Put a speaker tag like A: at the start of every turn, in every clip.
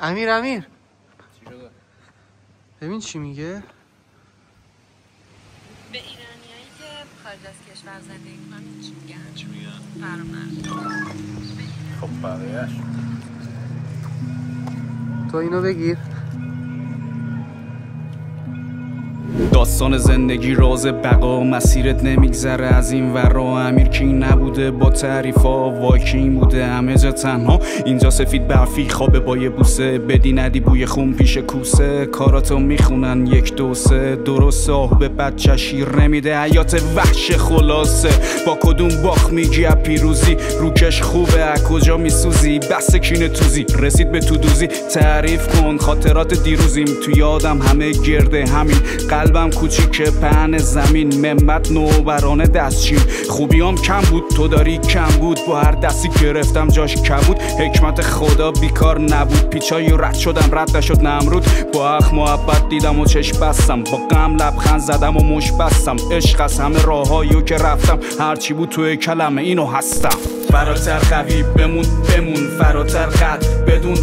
A: امیر ببین چی میگه؟
B: به ایرانیایی که خارج از کشور زندگی میکنن چی میگن؟ فرامرز.
C: خب بقیه‌اش
A: تو اینو بگیر.
D: داستان زندگی راز بقا، مسیرت نمیگذره از این ورا. امیر کینگ نبوده با تعریفا، وایکینگ بوده همه جا تنها. اینجا سفید برفی خوابه با یه بوسه، بدی ندی بوی خون پیش کوسه. کاراتو میخونن 1 2 3 درسته، آهو به بچه شیر نمیده. حیات وحش خلاصه، با کدوم باخ میگی از پیروزی؟ روکش خوبه از کجا میسوزی؟ بس کینه توزی رسید به تو دوزی. تعریف کن خاطرات دیروزیم، تو یادم همه گرده همین. قلبم کوچیکه پهن زمین، منبت نوبرانه دستچین. خوبیام کم بود تو داری کم بود، با هر دستی گرفتم جاش کبود. حکمت خدا بیکار نبود، پیچایی رد شدم رد نشد نمرود. با اخ محبت دیدم و چشم بستم، با غم لبخند زدم و مش بستم. عشق از همه راهاییو که رفتم، هرچی بود توی کلمه اینو هستم. فراتر قوی بمون فراتر قد بدون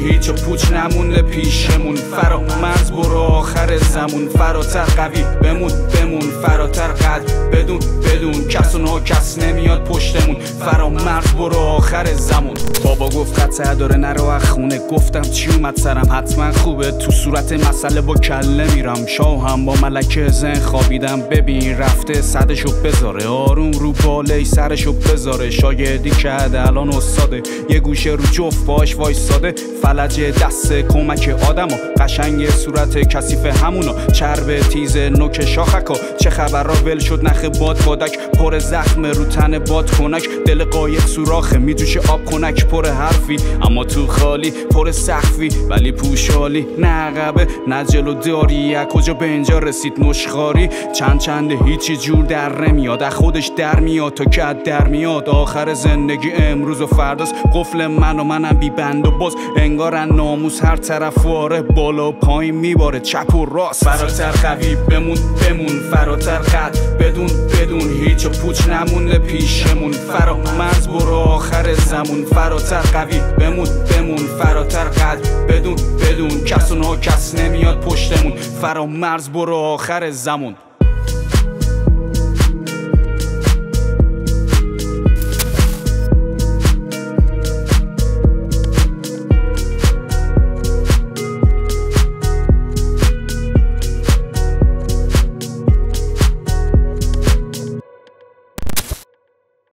D: هیچ و پوچ نمونه پیشمون. فرامرز برو آخر زمون، فراتر قوی بمون فراتر قد بدون کس و ناکس نمیاد پشتمون. فرامرز برو آخر زمون. بابا گفت قطعه داره نرو از خونه، گفتم چی اومد سرم حتما خوبه. تو صورت مسئله با کله میرم، شاهم با ملکه زن خوابیدم. ببین رفته صدشو بذاره، آروم رو بالای سرشو بذاره. شاگردی کرده الان استاده، یه گوشه رو جفت باش وایساده. فلج دست کمک آدما، قشنگ صورت کثیف همونا. چرب تیز نوک شاخکا، چه خبر را ول شد نخ باد بادک. پر زخم رو تن باد کنک، دل قایق سوراخه میجوشه آب کنک. پر حرفی اما تو خالی، پر سخفی ولی پوشالی. نه عقبه نه جلو داری، از کجا به اینجا رسید نشخاری؟ چند هیچی جور در نمیاد، از خودش در میاد تا که در میاد. آخر زندگی امروز و فرداست، قفل منم بی بند و باز. انگار ناموس هر طرف واره، بالا و پایین میباره چپ و راست. فراتر قوی بمون فراتر قد بدون هیچ و پوچ نمونه پیشمون. فرامرز برو آخر زمون، فراتر قوی بمون فراتر قد بدون کس و ناکس نمیاد پشتمون. فرامرز برو آخر زمون.